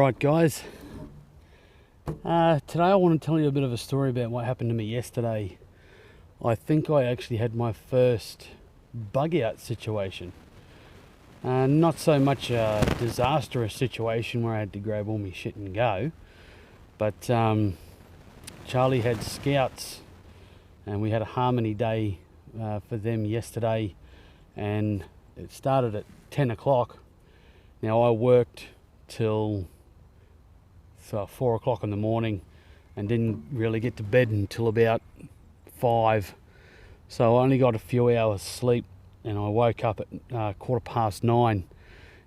Alright guys, today I want to tell you a bit of a story about what happened to me yesterday. I think I actually had my first bug out situation. Not so much a disastrous situation where I had to grab all my shit and go, but Charlie had scouts and we had a harmony day for them yesterday, and it started at 10 o'clock. Now I worked till 4 o'clock in the morning and didn't really get to bed until about 5, so I only got a few hours sleep, and I woke up at 9:15,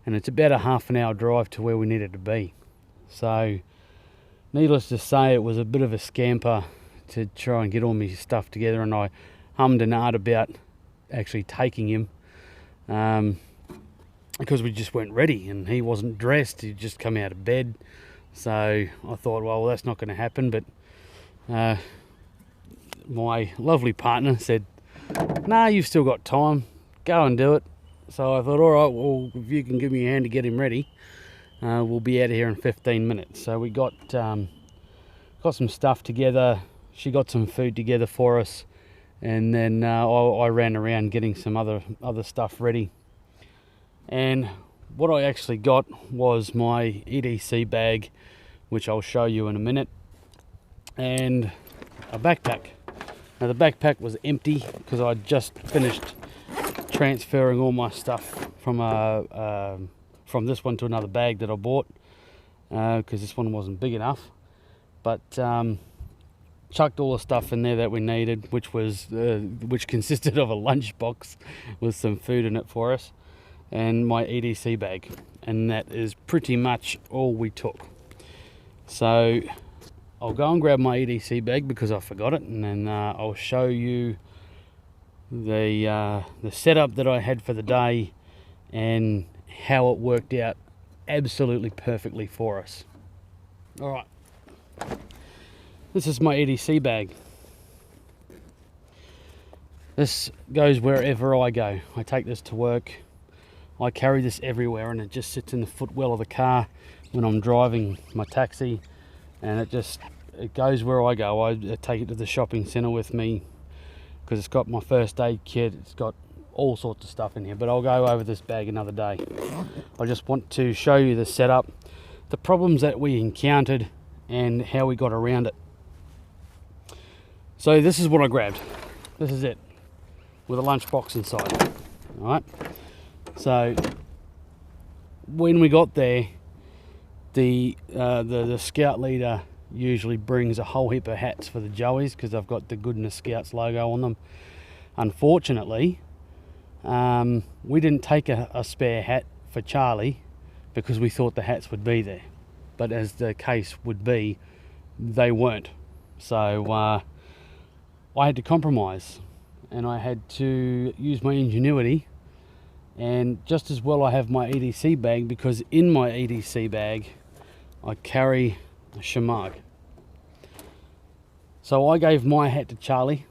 and it's about a half an hour drive to where we needed to be. So needless to say, it was a bit of a scamper to try and get all my stuff together, and I hummed and ahed about actually taking him because we just weren't ready and he wasn't dressed. He'd just come out of bed. So I thought, well, that's not going to happen. But my lovely partner said, "Nah, you've still got time. Go and do it." So I thought, all right, well, if you can give me a hand to get him ready, we'll be out of here in 15 minutes. So we got some stuff together. She got some food together for us, and then I ran around getting some other stuff ready. And what I actually got was my EDC bag, which I'll show you in a minute, and a backpack. Now the backpack was empty because I just finished transferring all my stuff from this one to another bag that I bought because this one wasn't big enough. But chucked all the stuff in there that we needed, which consisted of a lunchbox with some food in it for us, and my EDC bag, and that is pretty much all we took. So I'll go and grab my EDC bag because I forgot it, and then I'll show you the setup that I had for the day and how it worked out absolutely perfectly for us. All right, this is my EDC bag. This goes wherever I go. I take this to work. I carry this everywhere, and it just sits in the footwell of the car when I'm driving my taxi, and it goes where I go. I take it to the shopping centre with me because it's got my first aid kit, it's got all sorts of stuff in here, but I'll go over this bag another day. I just want to show you the setup, the problems that we encountered, and how we got around it. So this is what I grabbed. This is it, with a lunchbox inside. All right. So when we got there, the scout leader usually brings a whole heap of hats for the Joeys because they've got the Goodness Scouts logo on them. Unfortunately, we didn't take a spare hat for Charlie because we thought the hats would be there, but as the case would be, they weren't. So I had to compromise, and I had to use my ingenuity. And just as well I have my EDC bag, because in my EDC bag I carry a shemagh. So I gave my hat to Charlie,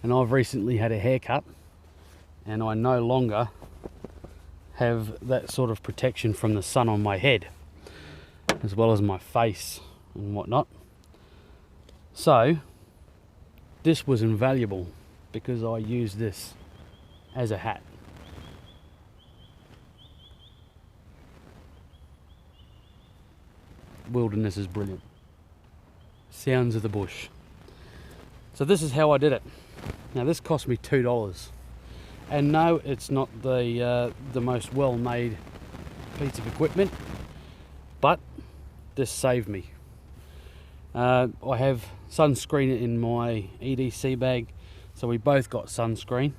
and I've recently had a haircut, and I no longer have that sort of protection from the sun on my head, as well as my face and whatnot. So this was invaluable because I used this as a hat. Wilderness is brilliant. Sounds of the bush. So this is how I did it. Now this cost me $2, and no, it's not the most well-made piece of equipment, but this saved me. I have sunscreen in my EDC bag, so we both got sunscreen,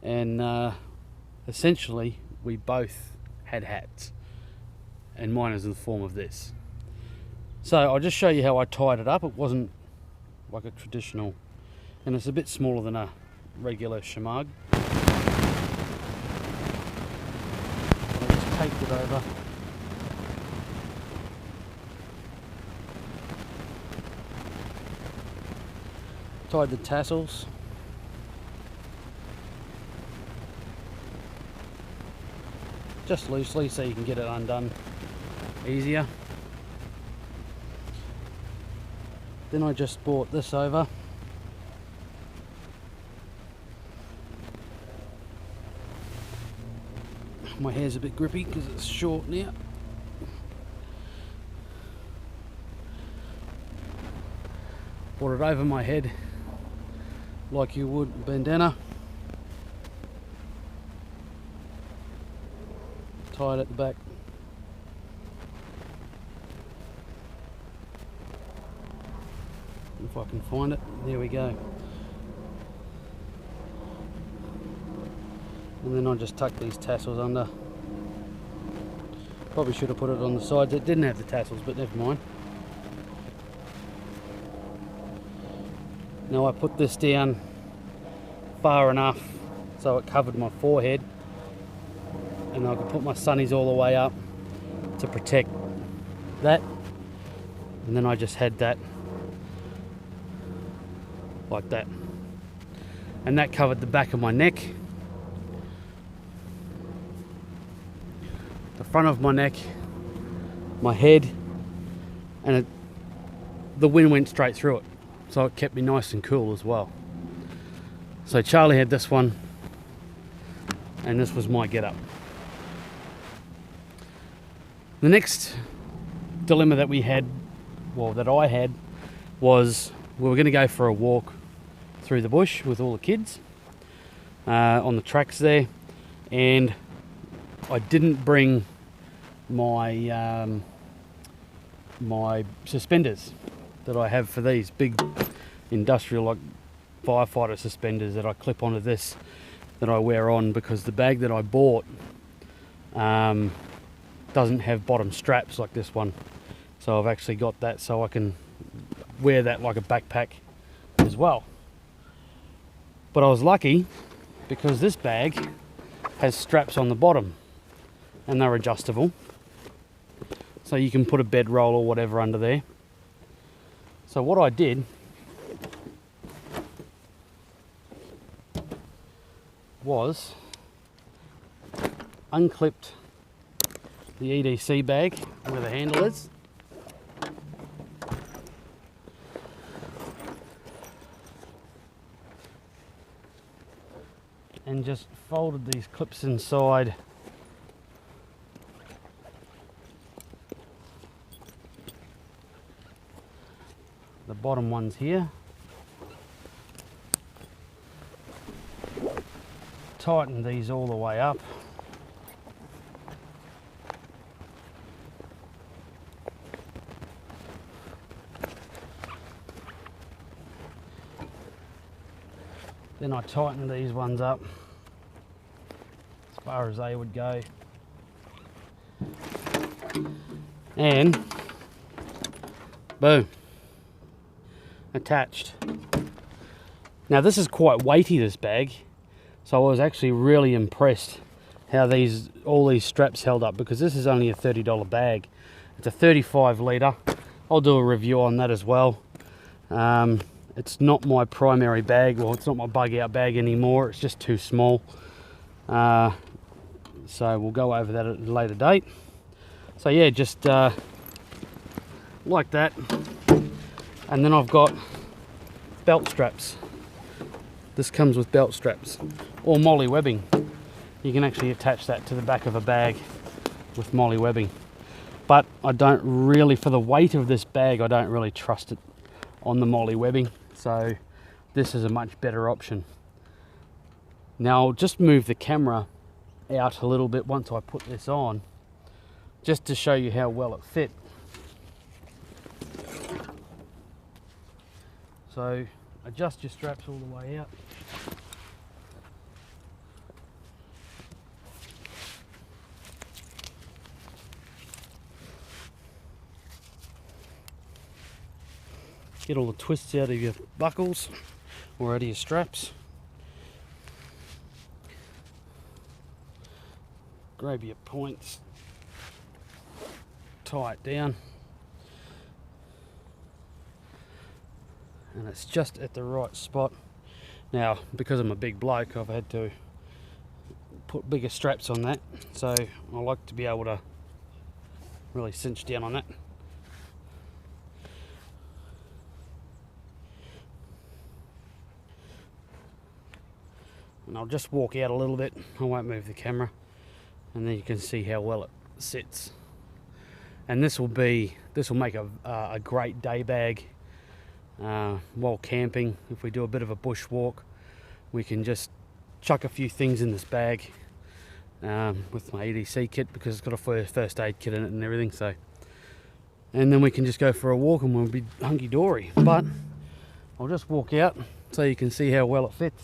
and essentially we both had hats, and mine is in the form of this. So I'll just show you how I tied it up. It wasn't like a traditional, and it's a bit smaller than a regular shemagh. I just taped it over. Tied the tassels. just loosely so you can get it undone easier. Then I just brought this over. My hair's a bit grippy because it's short now. Brought it over my head like you would a bandana. Tie it at the back. If I can find it, there we go. And then I just tuck these tassels under. Probably should have put it on the sides. It didn't have the tassels, but never mind. Now I put this down far enough so it covered my forehead, and I could put my sunnies all the way up to protect that. And then I just had that like that, and that covered the back of my neck, the front of my neck, my head, and the wind went straight through it, so it kept me nice and cool as well. So Charlie had this one, and this was my getup. The next dilemma that we had, well, that I had, was we were going to go for a walk through the bush with all the kids on the tracks there, and I didn't bring my my suspenders that I have for these big industrial, like firefighter suspenders that I clip onto this, that I wear on, because the bag that I bought doesn't have bottom straps like this one. So I've actually got that so I can wear that like a backpack as well. But I was lucky because this bag has straps on the bottom and they're adjustable, so you can put a bedroll or whatever under there. So what I did was unclipped the EDC bag where the handle is, and just folded these clips inside the bottom ones here. Tighten these all the way up. Then I tighten these ones up as far as they would go, and boom, attached. Now this is quite weighty, this bag, so I was actually really impressed how all these straps held up, because this is only a $30 bag. It's a 35 litre. I'll do a review on that as well. It's not my primary bag, well, it's not my bug out bag anymore, it's just too small. So we'll go over that at a later date. So yeah, just like that. And then I've got belt straps. This comes with belt straps or molly webbing. You can actually attach that to the back of a bag with molly webbing. But I don't really, for the weight of this bag, I don't really trust it on the molly webbing. So this is a much better option. Now I'll just move the camera out a little bit once I put this on, just to show you how well it fit. So adjust your straps all the way out. Get all the twists out of your buckles or out of your straps. Grab your points, tie it down, and it's just at the right spot. Now, because I'm a big bloke, I've had to put bigger straps on that, so I like to be able to really cinch down on that. And I'll just walk out a little bit, I won't move the camera, and then you can see how well it sits. And this will make a great day bag while camping. If we do a bit of a bush walk, we can just chuck a few things in this bag with my EDC kit, because it's got a first aid kit in it and everything. So, and then we can just go for a walk and we'll be hunky-dory. But I'll just walk out so you can see how well it fits.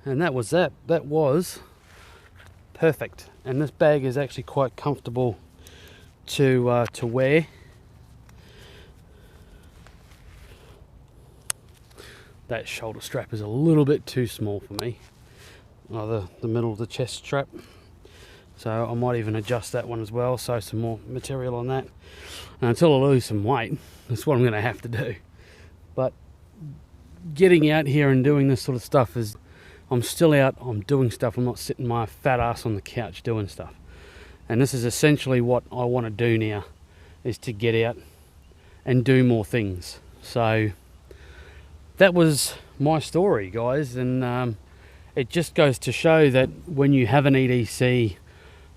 And that was that. That was perfect. And this bag is actually quite comfortable to wear. That shoulder strap is a little bit too small for me. Oh, the middle of the chest strap. So I might even adjust that one as well. So some more material on that. And until I lose some weight, that's what I'm going to have to do. But getting out here and doing this sort of stuff is, I'm still out, I'm doing stuff, I'm not sitting my fat ass on the couch doing stuff. And this is essentially what I want to do now, is to get out and do more things. So that was my story, guys, and it just goes to show that when you have an EDC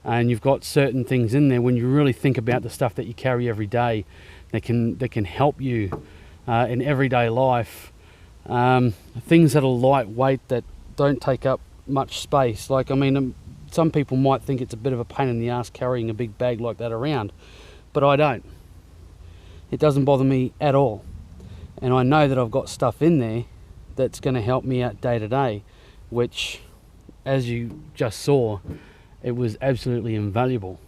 and you've got certain things in there, when you really think about the stuff that you carry every day that can help you in everyday life, things that are lightweight, that don't take up much space. Like, I mean, some people might think it's a bit of a pain in the ass carrying a big bag like that around, but I don't. It doesn't bother me at all. And I know that I've got stuff in there that's going to help me out day to day, which, as you just saw, it was absolutely invaluable.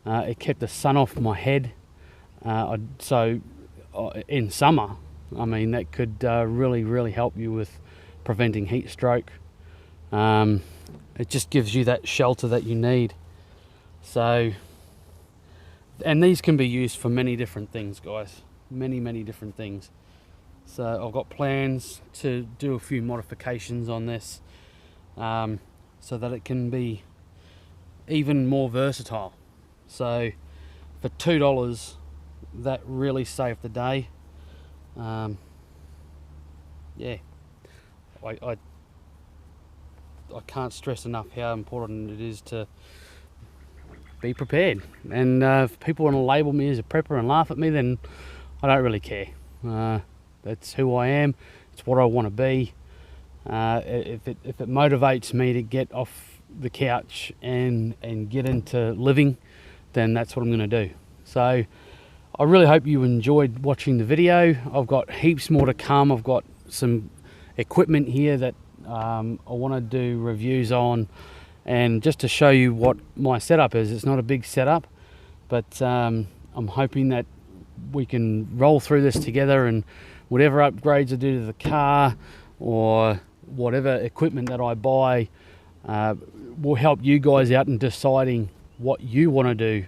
It kept the sun off my head. So in summer, I mean, that could really help you with preventing heat stroke. It just gives you that shelter that you need. So, and these can be used for many different things, guys, many different things. So I've got plans to do a few modifications on this, so that it can be even more versatile. So for $2, that really saved the day. Yeah, I can't stress enough how important it is to be prepared. And if people want to label me as a prepper and laugh at me, then I don't really care. That's who I am. It's what I want to be. If it motivates me to get off the couch and get into living, then that's what I'm going to do. So I really hope you enjoyed watching the video. I've got heaps more to come. I've got some equipment here that I want to do reviews on, and just to show you what my setup is. It's not a big setup, but I'm hoping that we can roll through this together, and whatever upgrades I do to the car or whatever equipment that I buy will help you guys out in deciding what you want to do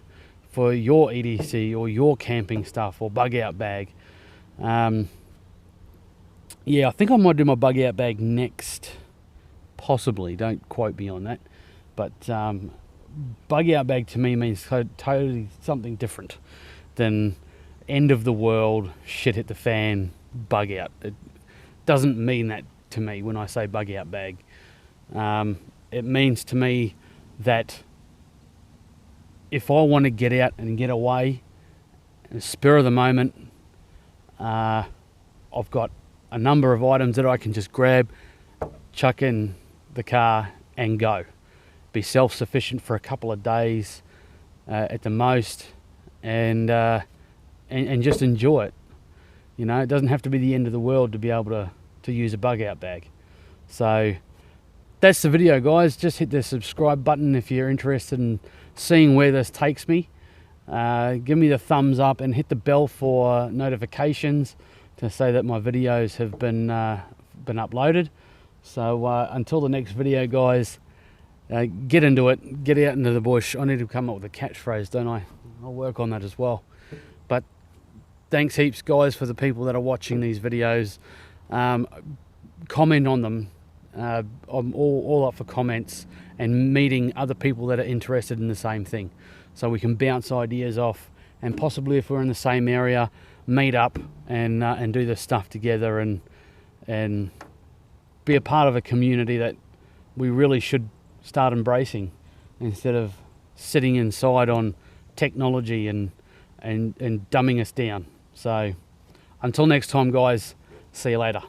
for your EDC or your camping stuff or bug out bag. Yeah, I think I might do my bug out bag next, possibly, don't quote me on that. But bug out bag to me means totally something different than end of the world, shit hit the fan, bug out. It doesn't mean that to me when I say bug out bag. It means to me that if I want to get out and get away, in the spur of the moment, I've got a number of items that I can just grab, chuck in the car and go. Be self-sufficient for a couple of days at the most, and just enjoy it. You know, it doesn't have to be the end of the world to be able to use a bug out bag. So that's the video, guys. Just hit the subscribe button if you're interested in seeing where this takes me. Give me the thumbs up and hit the bell for notifications to say that my videos have been uploaded. So until the next video, guys, get into it, get out into the bush. I need to come up with a catchphrase, don't I? I'll work on that as well. But thanks heaps, guys, for the people that are watching these videos. Comment on them. I'm all up for comments and meeting other people that are interested in the same thing, so we can bounce ideas off, and possibly, if we're in the same area, meet up and do this stuff together and be a part of a community that we really should start embracing, instead of sitting inside on technology and dumbing us down. So until next time, guys, see you later.